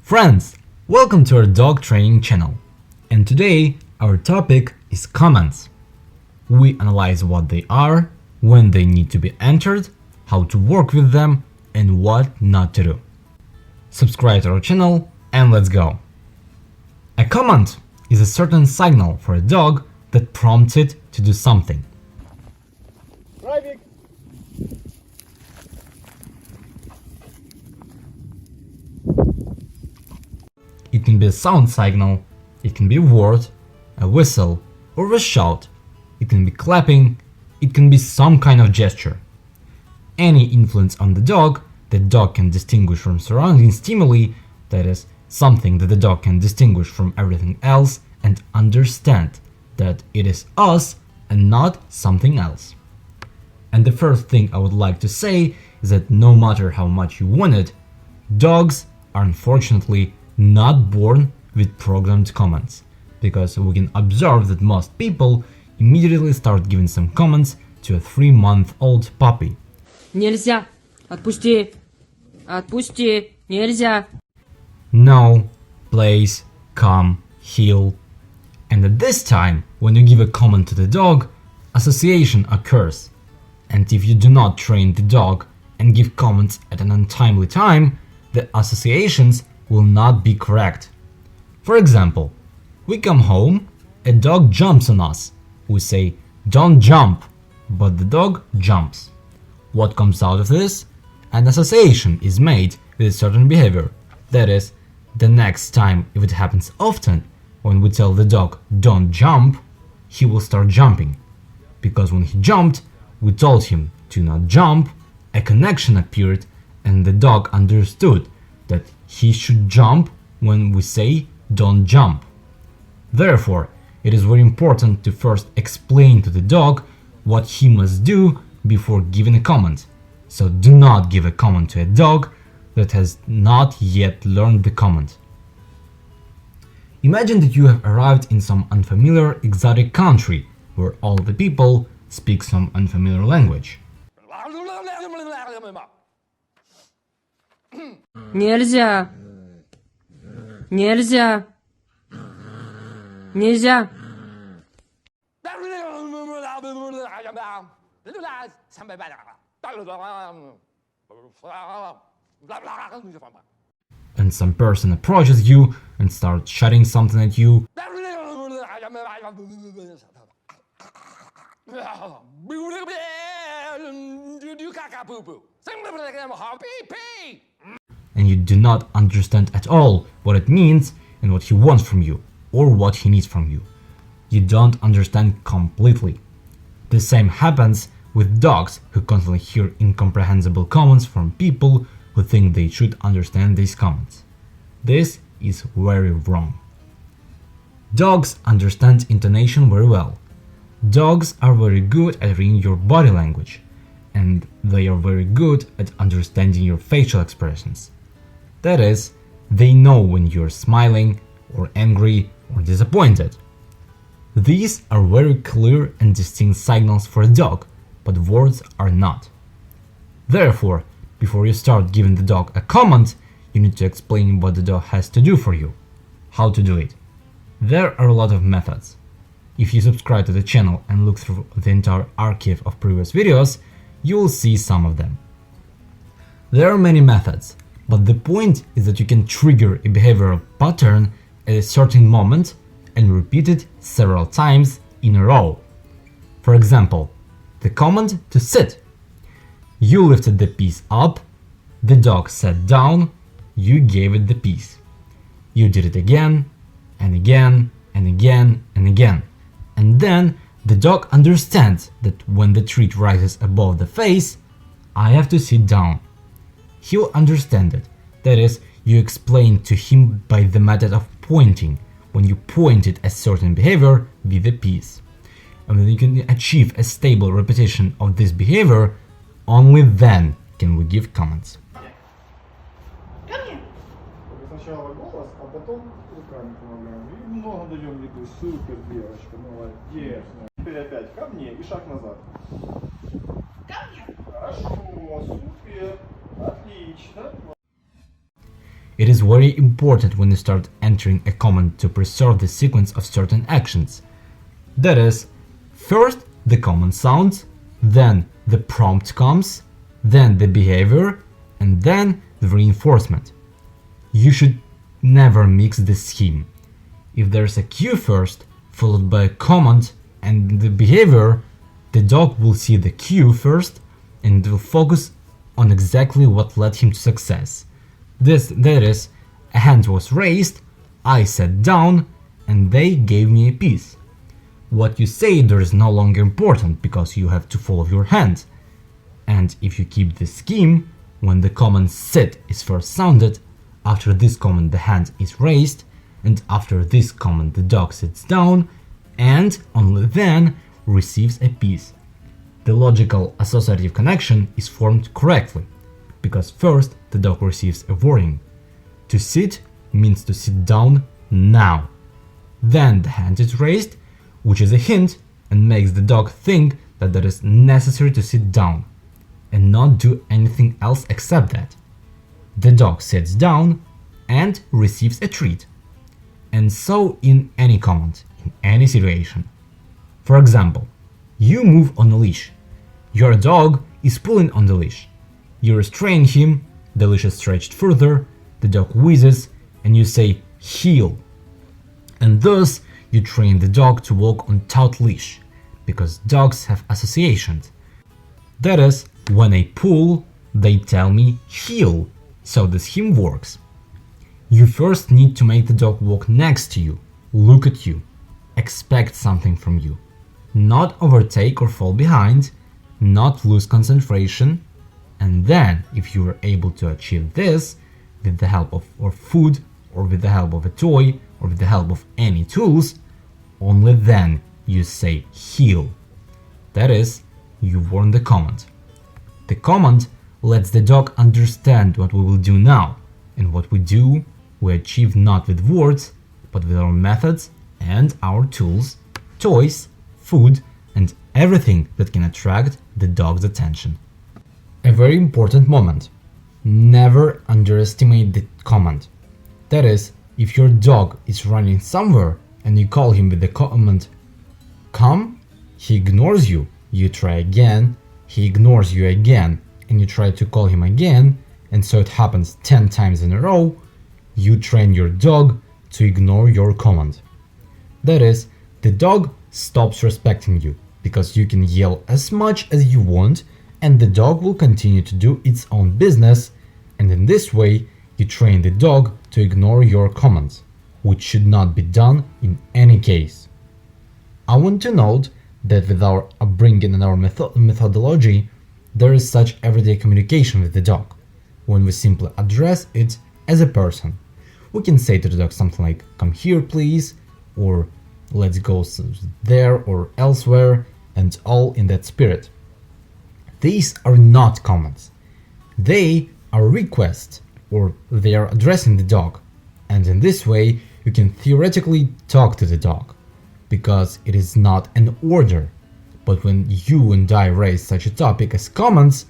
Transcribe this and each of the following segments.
Friends, welcome to our dog training channel, and today our topic is commands. We analyze what they are, when they need to be entered, how to work with them, and what not to do. Subscribe to our channel and let's go! A command is a certain signal for a dog that prompts it to do something. It can be a sound signal, it can be a word, a whistle, or a shout, it can be clapping, it can be some kind of gesture. Any influence on the dog can distinguish from surrounding stimuli, that is, something that the dog can distinguish from everything else and understand that it is us and not something else. And the first thing I would like to say is that no matter how much you want it, dogs are unfortunately not born with programmed commands, because we can observe that most people immediately start giving some commands to a 3-month-old puppy. Нельзя! Отпусти! Отпусти! Нельзя! No, place, come, heel. And at this time, when you give a command to the dog, association occurs. And if you do not train the dog and give commands at an untimely time, the associations will not be correct. For example, we come home, a dog jumps on us. We say, "Don't jump," but the dog jumps. What comes out of this? An association is made with a certain behavior. That is, the next time, if it happens often, when we tell the dog "don't jump," he will start jumping. Because when he jumped, we told him to not jump, a connection appeared, and the dog understood that he should jump when we say "don't jump." Therefore, it is very important to first explain to the dog what he must do before giving a command. So do not give a command to a dog that has not yet learned the command. Imagine that you have arrived in some unfamiliar exotic country where all the people speak some unfamiliar language. Нельзя! Нельзя! Нельзя! And some person approaches you and starts shouting something at you. And you do not understand at all what it means and what he wants from you, or what he needs from you. You don't understand completely. The same happens with dogs who constantly hear incomprehensible commands from people who think they should understand these commands. This is very wrong. Dogs understand intonation very well. Dogs are very good at reading your body language, and they are very good at understanding your facial expressions. That is, they know when you're smiling, or angry, or disappointed. These are very clear and distinct signals for a dog, but words are not. Therefore, before you start giving the dog a command, you need to explain what the dog has to do for you, how to do it. There are a lot of methods. If you subscribe to the channel and look through the entire archive of previous videos, you will see some of them. There are many methods, but the point is that you can trigger a behavioral pattern at a certain moment and repeat it several times in a row. For example, the command to sit. You lifted the piece up, the dog sat down, you gave it the piece. You did it again, and again, and again, and again. And then the dog understands that when the treat rises above the face, I have to sit down. He'll understand it. That is, you explain to him by the method of pointing, when you pointed a certain behavior with a piece. And when you can achieve a stable repetition of this behavior, only then can we give commands. Сначала голос, а потом руками помогаем. И много даем еду. Супер, девочка, молодец. Теперь опять ко мне и шаг назад. Ко мне? Хорошо, супер, отлично. It is very important when you start entering a command to preserve the sequence of certain actions. That is, first the command sounds, then the prompt comes, then the behavior, and then the reinforcement. You should never mix the scheme. If there's a cue first, followed by a command and the behavior, the dog will see the cue first and will focus on exactly what led him to success. That is, a hand was raised, I sat down, and they gave me a piece. What you say there is no longer important because you have to follow your hand. And if you keep the scheme, when the command sit is first sounded, after this command the hand is raised, and after this command the dog sits down, and only then receives a piece. The logical associative connection is formed correctly, because first the dog receives a warning. To sit means to sit down now. Then the hand is raised, which is a hint and makes the dog think that it is necessary to sit down and not do anything else except that. The dog sits down and receives a treat. And so in any command, in any situation. For example, you move on a leash. Your dog is pulling on the leash. You restrain him, the leash is stretched further, the dog wheezes, and you say heel. And thus you train the dog to walk on taut leash, because dogs have associations. That is, when I pull, they tell me heel, so the scheme works. You first need to make the dog walk next to you, look at you, expect something from you, not overtake or fall behind, not lose concentration, and then if you are able to achieve this with the help of food or with the help of a toy or with the help of any tools, only then you say heel. That is, you warn the command. The command lets the dog understand what we will do now, and what we do we achieve not with words, but with our methods and our tools, toys, food, and everything that can attract the dog's attention. A very important moment. Never underestimate the command. That is, if your dog is running somewhere and you call him with the command come, he ignores you. You try again, he ignores you again, and you try to call him again, and so it happens 10 times in a row, you train your dog to ignore your command. That is, the dog stops respecting you, because you can yell as much as you want, and the dog will continue to do its own business, and in this way you train the dog to ignore your commands, which should not be done in any case. I want to note that with our upbringing and our methodology, there is such everyday communication with the dog, when we simply address it as a person. We can say to the dog something like, come here please, or let's go there or elsewhere, and all in that spirit. These are not commands. They are requests, or they are addressing the dog, and in this way you can theoretically talk to the dog, because it is not an order. But when you and I raise such a topic as commands,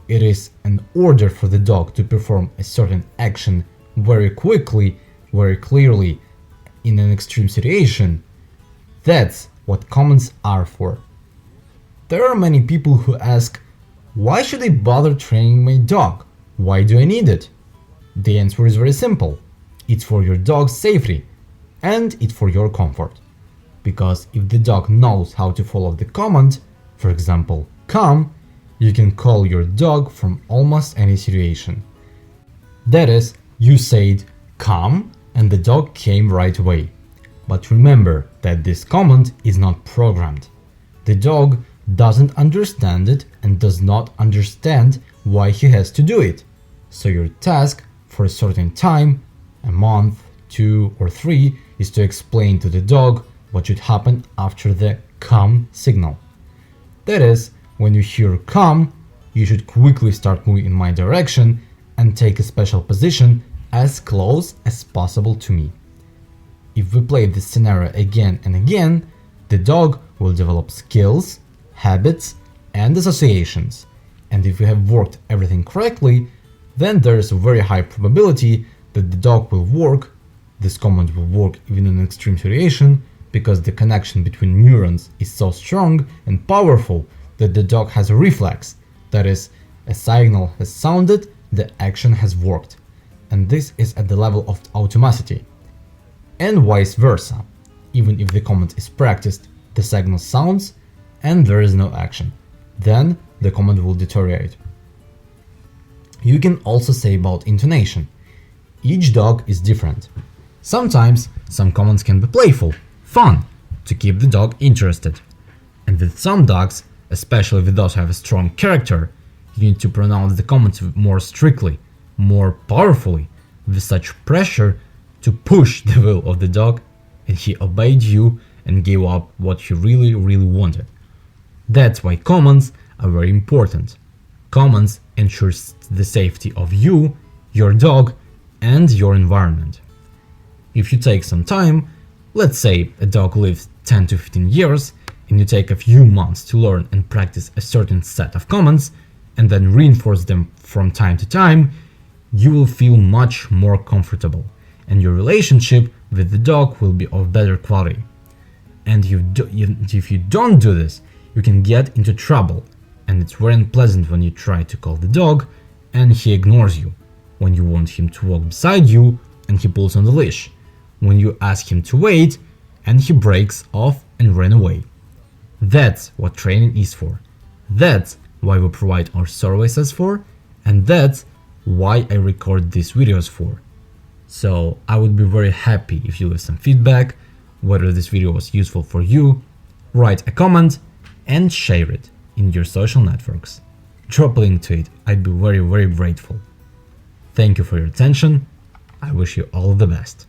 it is an order for the dog to perform a certain action very quickly, very clearly, in an extreme situation. That's what commands are for. There are many people who ask, why should I bother training my dog? Why do I need it? The answer is very simple. It's for your dog's safety, and it's for your comfort. Because if the dog knows how to follow the command, for example, come, you can call your dog from almost any situation. That is, you said come and the dog came right away. But remember that this command is not programmed. The dog doesn't understand it and does not understand why he has to do it. So your task for a certain time, a month, 2 or 3, is to explain to the dog what should happen after the come signal. That is, when you hear come, you should quickly start moving in my direction and take a special position as close as possible to me. If we play this scenario again and again, the dog will develop skills, habits, and associations. And if we have worked everything correctly, then there is a very high probability that the dog will work, this command will work even in an extreme situation, because the connection between neurons is so strong and powerful that the dog has a reflex, that is, a signal has sounded, the action has worked. And this is at the level of automaticity. And vice versa. Even if the command is practiced, the signal sounds and there is no action. Then the command will deteriorate. You can also say about intonation. Each dog is different. Sometimes some commands can be playful, fun, to keep the dog interested. And with some dogs, especially with those who have a strong character, you need to pronounce the commands more strictly, more powerfully, with such pressure to push the will of the dog, and he obeyed you and gave up what he really wanted. That's why commands are very important. Commands ensures the safety of you, your dog, and your environment. If you take some time, let's say a dog lives 10 to 15 years, and you take a few months to learn and practice a certain set of commands, and then reinforce them from time to time, you will feel much more comfortable, and your relationship with the dog will be of better quality. And if you don't do this, you can get into trouble, and it's very unpleasant when you try to call the dog and he ignores you, when you want him to walk beside you and he pulls on the leash, when you ask him to wait and he breaks off and ran away. That's what training is for. That's why we provide our services for, and that's why I record these videos for. So I would be very happy if you leave some feedback, whether this video was useful for you, write a comment and share it in your social networks. Drop a link to it, I'd be very grateful. Thank you for your attention, I wish you all the best.